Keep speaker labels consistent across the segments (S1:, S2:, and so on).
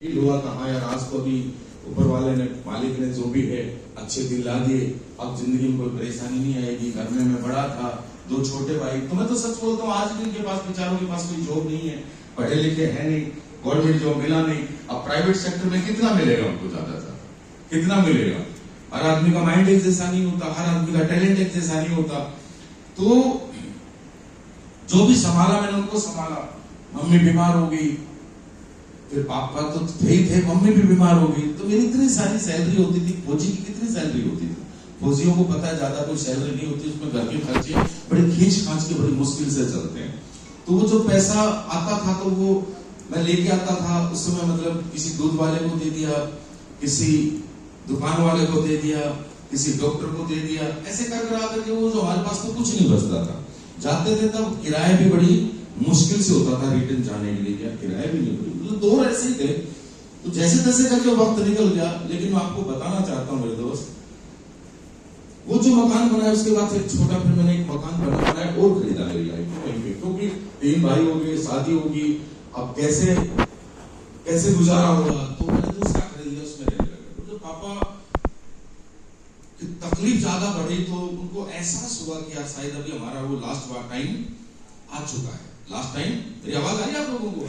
S1: हुआ कहाँ यार, आज को भी ऊपर वाले ने, मालिक ने जो भी है अच्छे दिन ला दिए। अब जिंदगी में कोई परेशानी नहीं आएगी। घर में मैं बड़ा था, दो छोटे भाई। तो मैं तो सच बोलता हूँ, आज भी इनके पास, बेचारों के पास कोई जॉब नहीं है, पढ़े लिखे है नहीं, गवर्नमेंट जॉब मिला नहीं। अब प्राइवेट सेक्टर में कितना मिलेगा उनको, ज्यादा से कितना मिलेगा? हर आदमी का माइंड एक जैसा नहीं होता, हर आदमी का टैलेंट एक जैसा नहीं होता। तो जो भी संभाला मैंने उनको संभाला। मम्मी बीमार हो गई, फिर पापा तो थे ही थे, मम्मी भी बीमार हो गई। तो मेरी इतनी सारी सैलरी होती थी, फौजी की कितनी सैलरी होती थी। फौजियों को पता है ज्यादा कोई सैलरी नहीं होती, उसमें घर के खर्चे बड़े खींच खांच के बड़ी मुश्किल से चलते हैं। तो वो जो पैसा आता था तो वो मैं लेके आता था। उस समय मतलब किसी दूध वाले को दे दिया, किसी दुकान वाले को दे दिया, किसी डॉक्टर को दे दिया, ऐसे कर कर आकर के वो जो हमारे पास तो कुछ नहीं बचता था। जाते थे तब किराया भी बड़ी मुश्किल से होता था, रिटर्न जाने के लिए, क्या किराया भी नहीं, मतलब दो ऐसे ही थे। तो जैसे तैसे करके वक्त निकल गया। लेकिन मैं आपको बताना चाहता हूँ मेरे दोस्त, वो जो मकान बनाया उसके बाद एक छोटा, फिर मैंने एक मकान बनाया और खरीदा मेरी लाइफ में, क्योंकि 3 भाई हो गए, शादी होगी, अब कैसे कैसे गुजारा होगा। तो मैंने दूसरा खरीद लिया, उसमें रहने लगा। तो पापा की तकलीफ ज्यादा बढ़ी तो उनको एहसास हुआ कि यार शायद अभी हमारा वो लास्ट टाइम आ चुका है। लास्ट टाइम, मेरी आवाज आ रही है आप लोगों को?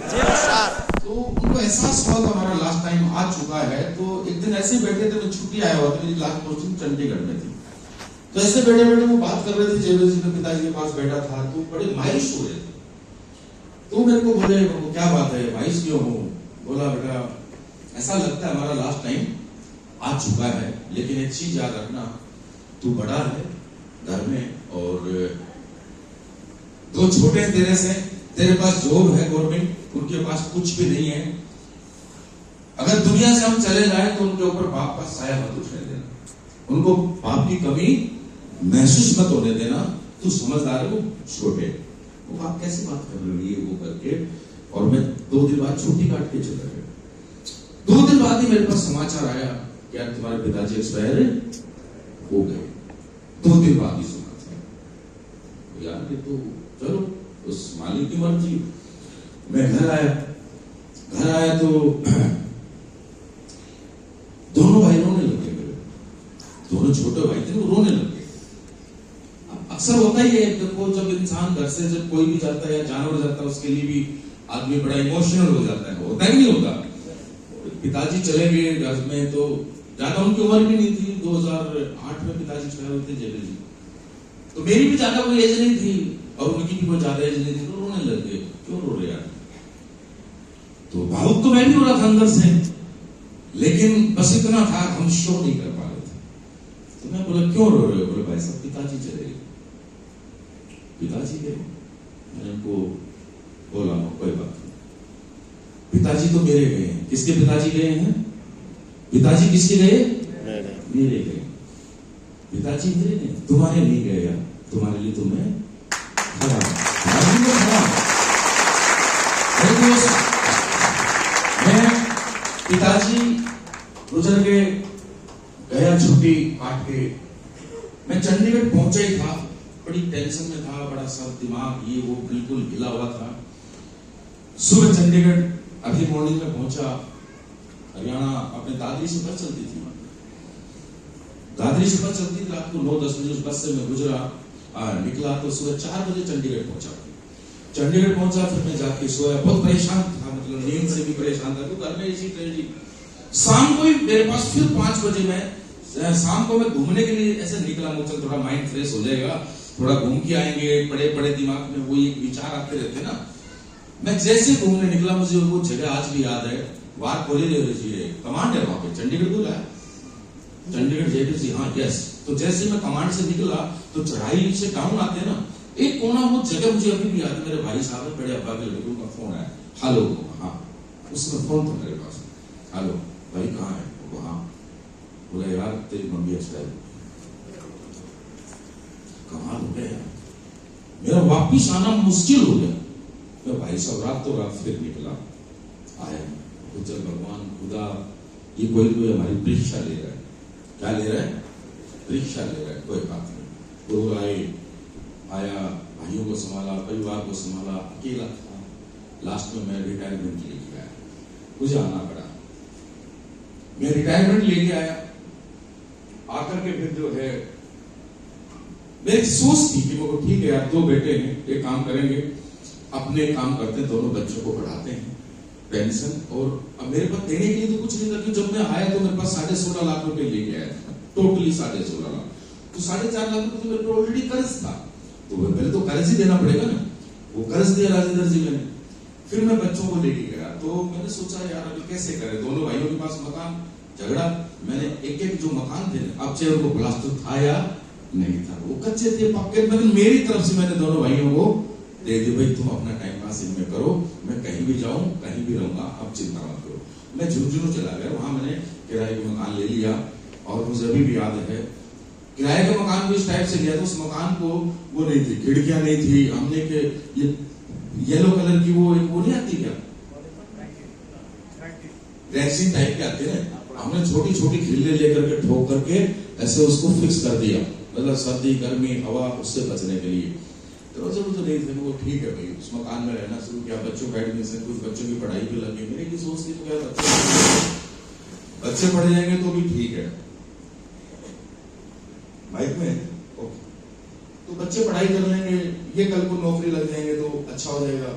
S1: तो उनको एहसास हुआ कि हमारा लास्ट टाइम आ चुका है। तो एक दिन ऐसे बैठे थे, मैं छुट्टी आया हुआ था, मेरी लास्ट पोस्टिंग चंडीगढ़ में थी। तो ऐसे बैठे बैठे वो बात कर रहे थे, जेबल जी के पिताजी के पास बैठा था, तो बड़े मायूस हो रहे थे। तो मेरे को बोले, क्या बात है, मायूस क्यों हो? बोला, बेटा ऐसा लगता है हमारा लास्ट टाइम आ चुका है, लेकिन एक चीज याद रखना, तू बड़ा है घर में और 2 छोटे तेरे से, तेरे पास जॉब है गवर्नमेंट, उनके पास कुछ भी नहीं है। अगर दुनिया से हम चले जाए तो उनके ऊपर बाप का साया मत उठने देना, उनको बाप की कमी महसूस मत होने देना। तू समझदार है, वो छोटे, वो बाप कैसी बात कर रही है वो करके। और मैं 2 दिन बाद छुट्टी काट के चला गया। 2 दिन बाद ही मेरे पास समाचार आया कि यार तुम्हारे पिताजी एक्सपायर हो गए। 2 दिन बाद ही समाचार। यार ये तो चलो उस मालिक की मर्जी। मैं घर आया तो दोनों भाई रोने लगे। मेरे दोनों छोटे भाई थे, वो रोने लगे। अक्सर होता ही है, देखो जब इंसान घर से जब कोई भी जाता है या जानवर जाता है, उसके लिए भी आदमी बड़ा इमोशनल हो जाता है। होता ही नहीं होता? पिताजी चले गए घर में, तो ज्यादा उनकी उम्र भी नहीं थी। 2008 में पिताजी एक्सपायर होते जेबल जी। तो मेरी भी ज्यादा कोई एज नहीं थी और उनकी भी कोई ज्यादा एज नहीं थी। तो रोने लगे। क्यों रो रहे यार? तो भावुक तो मैं भी हो रहा था अंदर से, लेकिन बस इतना था, हम शो नहीं कर पा रहे थे। तो मैं बोला, क्यों रो रहे हो? बोले, भाई साहब पिताजी चले गए। पिताजी गए? मैंने उनको बोला, कोई बात नहीं, पिताजी तो मेरे गए हैं। किसके पिताजी गए हैं? पिताजी किसके गए? मेरे गए। पिताजी मेरे नहीं, तुम्हारे नहीं गए यार, तुम्हारे लिए तो मैं खड़ा। मैं पिताजी गुजर के गया, छुट्टी काट के मैं चंडीगढ़ पहुंचा ही था। बड़ी टेंशन में था, बड़ा सा दिमाग ये वो बिल्कुल हिला हुआ था। सुबह चंडीगढ़ अर्ली मॉर्निंग में पहुंचा। हरियाणा अपने दादरी से बस चलती थी, दादरी से बस चलती थी। रात को 9-10 बजे उस बस से मैं गुजरा, निकला तो सुबह 4 बजे चंडीगढ़ पहुंचा। चंडीगढ़ पहुंचा, फिर मैं जाके सोया। बहुत परेशान था, मतलब नींद से भी परेशान था, क्योंकि घर में ऐसी ट्रेजेडी। शाम को ही मेरे पास फिर 5 बजे मैं शाम को मैं घूमने के लिए ऐसे निकला, मुझे थोड़ा माइंड फ्रेश हो जाएगा, थोड़ा घूम के आएंगे। बड़े बड़े दिमाग में वो एक विचार आते रहते ना। मैं जैसे घूमने निकला, मुझे वो जगह आज भी याद है, वार कॉलेज कमांड है वहां पे, चंडीगढ़ बोला है, चंडीगढ़ जेबल जी, हाँ यस। तो जैसे मैं कमांड से निकला तो चढ़ाई से डाउन आते ना, एक कोना, वो जगह मुझे अभी भी याद है। मेरे भाई साहब, बड़े अब्बा के लड़के का फोन आया, हेलो, हाँ उसमें फोन था मेरे पास, हेलो भाई कहाँ है? वहां। बोला, यार तेरी मम्मी एक्सपायर। कमाल हो गया, मेरा वापिस आना मुश्किल हो गया। तो भाई साहब रात फिर निकला, आया, चल भगवान खुदा ये कोई हमारी परीक्षा ले रहा है। क्या ले रहा है? परीक्षा ले रहा है, कोई बात नहीं। तो आया, भाइयों को संभाला, परिवार को संभाला, अकेला था। लास्ट में मैं रिटायरमेंट के लिए गया, मुझे आना पड़ा। मैं रिटायरमेंट लेके आया, आकर के फिर जो है मेरी सोच थी कि वो ठीक है यार, 2 बेटे हैं, एक काम करेंगे, अपने काम करते हैं, दोनों बच्चों को पढ़ाते हैं, पेंशन। और अब मेरे पास देने के लिए तो कुछ नहीं था, कि जब मैं आया तो मेरे पास 16.5 लाख रुपए लेके आया था, टोटली 16.5 लाख। तो 4.5 लाख रुपए तो मेरे पे ऑलरेडी कर्ज था, तो पहले तो कर्ज ही देना पड़ेगा ना, वो कर्ज दिया राजेंद्र जी मैंने। फिर मैं बच्चों को लेके गया, तो मैंने सोचा यार अभी कैसे करें, दोनों भाइयों के पास मकान, झगड़ा। मैंने एक जो मकान थे, अब चाहे उनको प्लास्टर था या नहीं था, वो कच्चे थे पक्के, मतलब मेरी तरफ से मैंने दोनों भाइयों को दे दी, भाई तुम अपना टाइम पास इनमें करो, मैं कहीं भी जाऊं कहीं भी रहूंगा, अब चिंता मत करो। मैं झुंझुनू चला गया, वहां मैंने किराए का मकान ले लिया। और मुझे अभी भी याद है, किराए का मकान भी इस टाइप से लिया था, उस मकान को वो नहीं थी, खिड़कियां नहीं थी, हमने के ये येलो कलर की वो नहीं आती क्या, रेक्सिन टाइप के आते हैं, हमने छोटी छोटी खिल्ले लेकर के ठोक करके ऐसे उसको फिक्स कर दिया, मतलब सर्दी गर्मी हवा उससे बचने के लिए। तो जब तो नहीं थे, वो ठीक है भाई, उस मकान में रहना शुरू किया, बच्चों का एडमिशन, कुछ बच्चों की पढ़ाई भी लगी। मेरी की सोच थी तो क्या बच्चे पढ़ जाएंगे तो भी ठीक है, माइक में ओके, तो बच्चे पढ़ाई कर लेंगे, ये कल को नौकरी लग जाएंगे तो अच्छा हो जाएगा।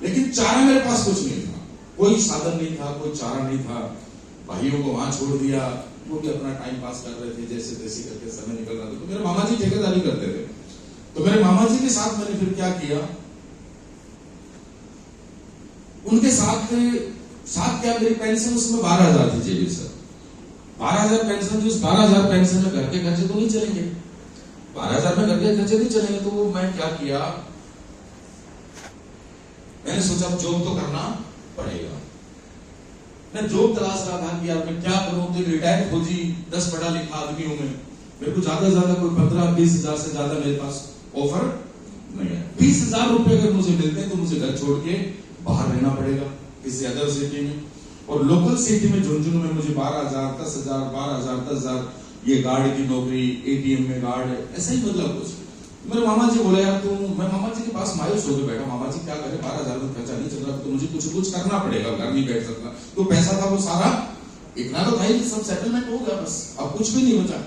S1: लेकिन चारा मेरे पास कुछ नहीं था, कोई साधन नहीं था, कोई चारा नहीं था। भाइयों को वहां छोड़ दिया, वो भी अपना टाइम पास कर रहे थे, जैसे तैसे करके समय निकल रहा था। तो मेरे मामा जी ठेकेदारी करते थे, तो मेरे मामा जी के साथ मैंने फिर क्या किया, उनके साथ क्या, मेरी पेंशन उसमें 12,000 थी जेबी सर, 12,000 पेंशन थी। उस 12,000 पेंशन में घर के खर्चे तो नहीं चलेंगे, 12,000 में घर के खर्चे नहीं चलेंगे। तो वो मैं क्या किया, मैंने सोचा जॉब तो करना पड़ेगा। मैं जॉब तलाश रहा था कि यार मैं क्या करूं, तो रिटायर फौजी 10 पढ़ा लिखा आदमी हूं मैं, मेरे को ज्यादा कोई 15-20 हजार से ज्यादा मेरे पास ऑफर नहीं है। 20,000 रुपए अगर मुझे मिलते हैं तो मुझे घर छोड़ के बाहर रहना पड़ेगा किसी अदर सिटी में, और लोकल सिटी में झुंझुनू में मुझे 12,000, 10,000, 12,000, 10,000, ये गार्ड की नौकरी, एटीएम में गार्ड, ऐसा ही मतलब कुछ। मेरे मामा जी बोले यार तू, मैं मामा जी के पास मायूस होकर बैठा, मामा जी क्या करे, 12,000 में खर्चा नहीं चल रहा, तो मुझे कुछ करना पड़ेगा, घर नहीं बैठ सकता। तो पैसा था वो सारा, इतना तो था ही, सब सेटलमेंट हो गया, बस अब कुछ भी नहीं बचा।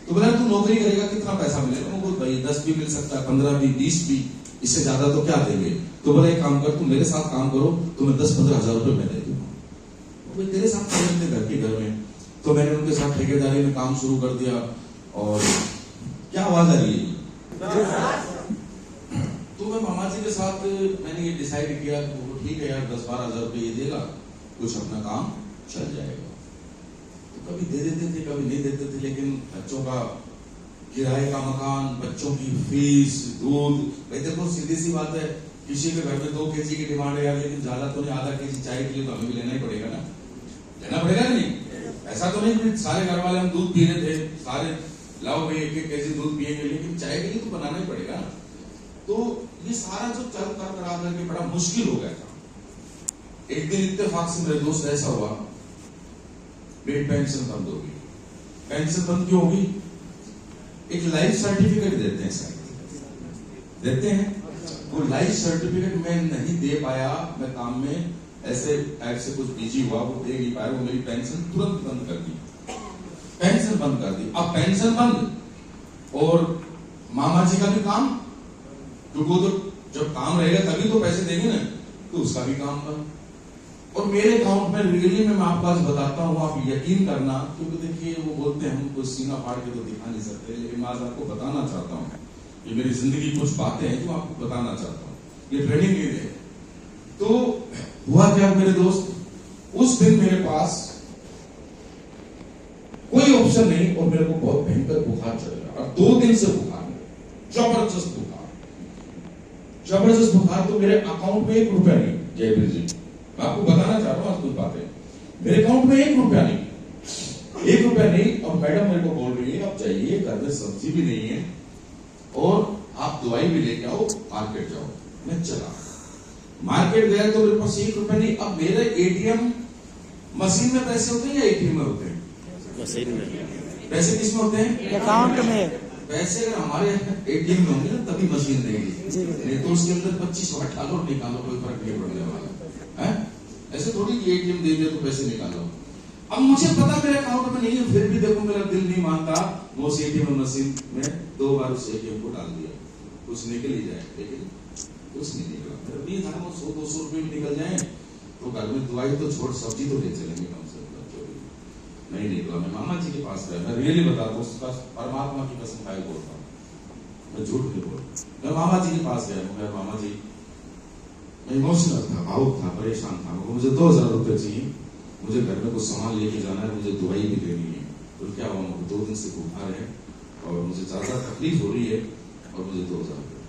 S1: तो बोला तू नौकरी करेगा कितना पैसा मिलेगा, वो भाई 10 भी मिल सकता है, 15 भी, 20 भी, इससे ज्यादा तो क्या देंगे। तो बोला एक काम कर, तू मेरे साथ काम करो, तो मैं 10-15 हजार रुपए मैं दे दूंगा, तेरे साथ घर के घर में। तो मैंने उनके साथ ठेकेदारी में काम शुरू कर दिया। और क्या आवाज आ रही है, तो मैं मामा जी के साथ मैंने ये डिसाइड किया कि वो ठीक है यार, 10-12 हजार रुपये ये देगा, कुछ अपना काम चल जाएगा। तो कभी दे देते थे, कभी नहीं देते थे, लेकिन बच्चों का किराए का मकान, बच्चों की फीस, दूध, भाई देखो सीधी सी बात है, किसी के घर में 2 kg की डिमांड है यार, लेकिन ज्यादा तो नहीं, आधा kg चाय के लिए तो हमें भी लेना ही पड़ेगा ना, लेना पड़ेगा नहीं। ऐसा तो नहीं सारे घर वाले हम दूध पी रहे थे, सारे लाओ भाई 1-1 kg दूध पिएंगे, लेकिन चाय के लिए तो बनाना ही पड़ेगा। तो ये सारा जो चल कर करा करके बड़ा मुश्किल हो गया था। एक दिन इत्तेफाक से मेरे दोस्त ऐसा हुआ, मेरी पेंशन बंद हो गई। पेंशन बंद क्यों होगी, एक लाइफ सर्टिफिकेट देते हैं सर, देते हैं, वो लाइफ सर्टिफिकेट मैं नहीं दे पाया, मैं काम में ऐसे ऐसे कुछ बिजी हुआ, वो दे नहीं पाया, वो मेरी पेंशन तुरंत बंद कर दी, पेंशन बंद कर दी। अब पेंशन बंद और मामा जी का भी काम, क्योंकि वो तो जब काम रहेगा तभी तो पैसे देंगे ना, तो उसका भी काम बंद। और मेरे अकाउंट में रियली मैं आपको आज बताता हूँ, आप यकीन करना, क्योंकि देखिए वो बोलते हैं हम कुछ सीना फाड़ के तो दिखा नहीं सकते, लेकिन मैं आज आपको बताना चाहता हूँ, ये मेरी जिंदगी कुछ बातें हैं जो आपको बताना चाहता हूँ, ये ट्रेनिंग नहीं है। तो हुआ क्या मेरे दोस्त, उस दिन मेरे पास कोई ऑप्शन नहीं, और मेरे को बहुत भयंकर बुखार चल रहा, और 2 दिन से बुखार, जबरदस्त बुखार। तो मेरे अकाउंट में 1 रुपया नहीं, जयवीर जी मैं आपको बताना चाह रहा हूँ आज कुछ बातें, मेरे अकाउंट में 1 रुपया नहीं, 1 रुपया नहीं। और मैडम मेरे को बोल रही है आप जाइए, घर में सब्जी भी नहीं है, और आप दवाई भी लेके आओ, मार्केट जाओ। मैं चला मार्केट गया, तो मेरे पास 1 रुपया नहीं। अब मेरे एटीएम मशीन में पैसे होते हैं या एटीएम में होते हैं, मशीन में। पैसे किस में होते हैं, अकाउंट में। पैसे अगर हमारे एटीएम में होंगे ना तभी मशीन देगी, नहीं तो उसके अंदर 25 डालो निकालो, कोई फर्क नहीं पड़ने वाला है। ऐसे थोड़ी कि एटीएम दे दिया तो पैसे निकालो। अब मुझे पता मेरे अकाउंट में नहीं है, फिर भी देखो मेरा दिल नहीं मानता, मैं उस एटीएम मशीन में 2 बार उस एटीएम को डाल दिया, कुछ निकल ही जाए, लेकिन कुछ नहीं निकला। मेरा भी था 100-200 रुपए भी निकल जाए तो घर में दवाई तो छोड़ सब्जी तो ले चलेंगे कम से कम। नहीं निकला। मैं मामा जी के पास गया, मैं रियली बताता हूँ, परमात्मा की कसम खाई बोलता हूँ, मैं झूठ नहीं बोलता। मैं मामा जी के पास गया, मैं मामा जी, मैं इमोशनल था, भावुक था, परेशान था, मुझे 2000 रुपए चाहिए, मुझे घर में कुछ सामान लेके जाना है, मुझे दवाई भी लेनी है। तो क्या हुआ, मुझे 2 दिन से बुखार है और मुझे ज्यादा तकलीफ हो रही है और मुझे 2000 रुपए।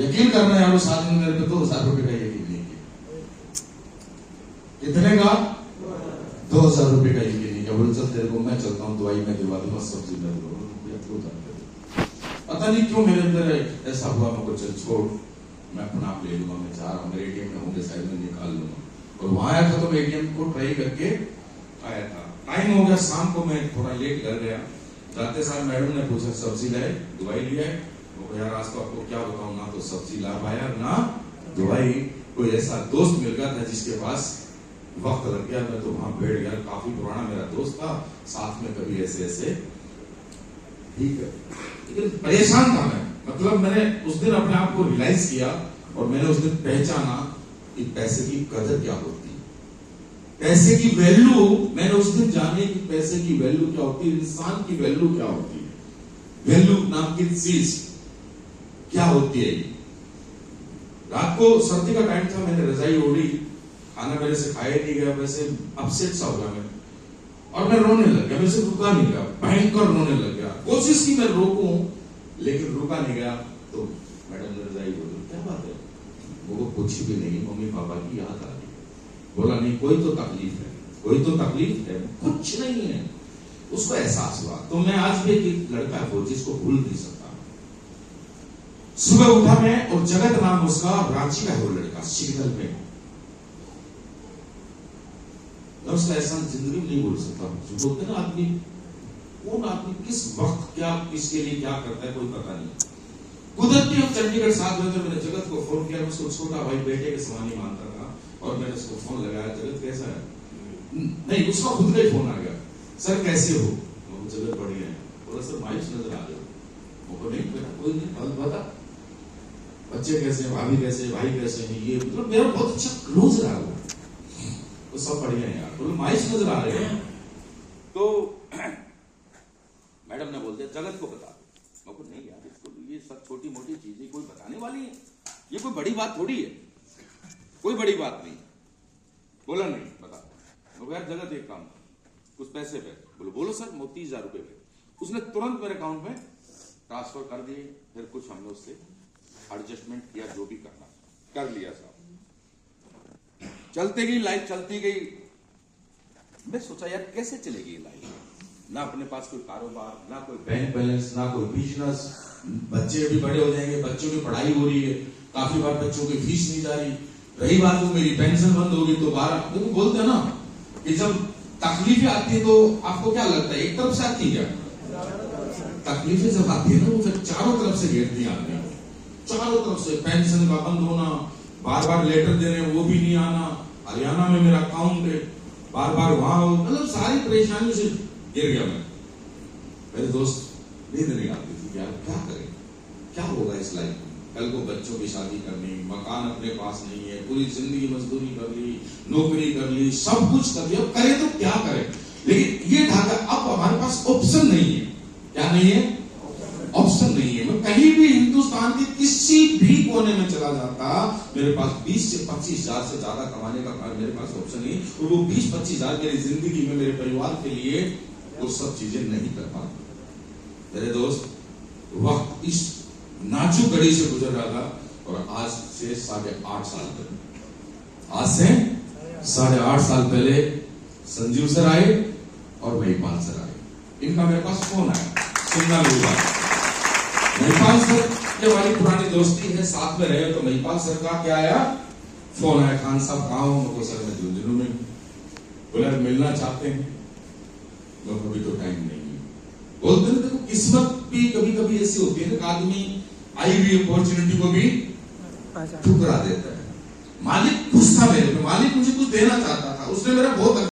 S1: यकीन करना यार, उस आदमी ने मेरे पे 2000 रुपए का यकीन नहीं किया। कितने का? 2000 रुपए का यकीन नहीं किया। बोले चल तेरे को मैं चलता हूँ, दवाई मैं दिलवा दूंगा, सब्जी मैं दिलवा दूंगा। पता नहीं क्यों मेरे अंदर ऐसा हुआ, मैं चल छोड़, मैं अपना आप ले लूंगा, मैं जा रहा हूँ, मेरे एटीएम में होंगे शायद, मैं निकाल लूंगा। और वहां आया था तो मैं एटीएम को ट्राई करके आया था। टाइम हो गया शाम को, मैं थोड़ा लेट घर गया। जाते साल मैडम ने पूछा सब्जी लाए, दवाई लिया है? वो यार आज तो आपको क्या बताऊं, ना तो सब्जी ला पाया ना दवाई। कोई ऐसा दोस्त मिल गया था जिसके पास वक्त लग गया, मैं तो वहां बैठ गया। काफी पुराना मेरा दोस्त था, साथ में कभी ऐसे ऐसे, ठीक है, लेकिन परेशान था मैं। मतलब मैंने उस दिन अपने आप को रियलाइज किया और मैंने उस दिन पहचाना कि पैसे की कदर क्या होती है, पैसे की वैल्यू। मैंने उस दिन जाने कि पैसे की वैल्यू क्या होती है, इंसान की वैल्यू क्या होती है, वैल्यू नाम की चीज क्या होती है। रात को सर्दी का टाइम था, मैंने रजाई ओढ़ी, खाना मेरे से खाया नहीं गया, वैसे अपसेट सा हो गया मैं, और मैं रोने लग गया। मेरे से रुका नहीं गया, भयंकर रोने लग गया। कोशिश की मैं रोकूं लेकिन रुका नहीं गया। तो मैडम ने रजाई बोली, क्या बात है? वो कुछ भी नहीं, मम्मी पापा की याद आ गई। बोला नहीं, कोई तो तकलीफ है, कोई तो तकलीफ है। कुछ नहीं है, उसको एहसास हुआ। तो मैं आज भी एक लड़का है वो जिसको भूल नहीं सकता। सुबह उठा मैं और जगत नाम उसका, रांची का है वो लड़का, सिग्नल पे। मैं उसका एहसान जिंदगी में नहीं भूल सकता। जो बोलते ना आदमी, कौन आदमी किस वक्त क्या किसके लिए क्या करता है कोई पता नहीं। कुदरती हम चंडीगढ़ 7 बजे मैंने जगत को फोन किया। उसको छोटा भाई बेटे के समान ही मानता था और मैंने उसको फोन लगाया, जगत कैसा है? नहीं, उसका खुद का ही फोन आ गया, सर कैसे हो? वो जगत बढ़िया है। बोला सर मायूस नजर आ रहे हो। वो नहीं बेटा कोई नहीं, बता बच्चे कैसे, भाभी कैसे, भाई कैसे हैं? ये मतलब मेरा बहुत अच्छा क्लोज रहा वो, तो सब बढ़िया है यार। बोलो मायूस नजर आ रहे हैं। तो मैडम ने बोल दिया जगत को बता दो। मैं नहीं यार, इसको ये सब छोटी मोटी चीजें कोई बताने वाली है, ये कोई बड़ी बात थोड़ी है, कोई बड़ी बात नहीं। बोला नहीं बता। यार जगत एक काम, कुछ पैसे पे। बोलो सर, 30,000 रुपए पे। उसने तुरंत मेरे अकाउंट में ट्रांसफर कर दिए। फिर कुछ हमने उससे एडजस्टमेंट किया, जो भी करना कर लिया साहब। चलती गई लाइफ, चलती गई। मैं सोचा यार कैसे चलेगी लाइफ, ना अपने पास कोई कारोबार, ना कोई बैंक बैलेंस, ना कोई बिजनेस। बच्चे भी बड़े हो जाएंगे, बच्चों की पढ़ाई हो रही है, काफी बार बच्चों की फीस नहीं जा रही। रही बात वो मेरी पेंशन बंद होगी तो 12, तो बोलते हैं ना कि जब तकलीफें आती है तो आपको क्या लगता है, एक तरफ से आती है क्या? तकलीफें जब आती है ना, वो फिर चारों तरफ से घेरती आती है। चारों तरफ से पेंशन का बंद होना, बार बार लेटर देने वो भी नहीं आना, हरियाणा में मेरा अकाउंट है, बार बार वहां, मतलब सारी परेशानी से गिर गया मैं। मेरे दोस्त नींद नहीं आती थी, यार क्या करें, क्या होगा इस लाइफ में? कल को बच्चों की शादी करनी, मकान अपने पास नहीं है, पूरी जिंदगी मजदूरी कर ली, नौकरी कर ली, सब कुछ कर लिया, करे तो क्या करें? लेकिन ये था अब हमारे पास ऑप्शन नहीं है। क्या नहीं है? ऑप्शन नहीं है। मैं कहीं भी हिंदुस्तान के किसी भी कोने में चला जाता, मेरे पास 20 से 25,000 से ज्यादा कमाने का मेरे पास ऑप्शन नहीं। और वो 20-25,000 मेरी जिंदगी में मेरे परिवार के लिए वो सब चीजें नहीं कर पाते। मेरे दोस्त, वक्त इस नाजुक घड़ी से गुजर रहा था और आज से 8.5 साल पहले, आज से 8.5 साल पहले संजीव सर आए और महिपाल सर आए। इनका मेरे पास फोन आया, सुनना हुआ। महिपाल सर की हमारी पुरानी दोस्ती है, साथ में रहे। तो महिपाल सर का क्या आया, फोन आया, खान साहब कहाँ हो? मैं सर मैं झुंझुनू में। बोला मिलना चाहते हैं? अभी तो टाइम नहीं है। बोलते हैं देखो किस्मत भी कभी कभी ऐसी होती है ना, आदमी आई हुई अपॉर्चुनिटी को भी ठुकरा देता है। मालिक खुश था मेरे पे, मालिक मुझे कुछ देना चाहता था, उसने मेरा बहुत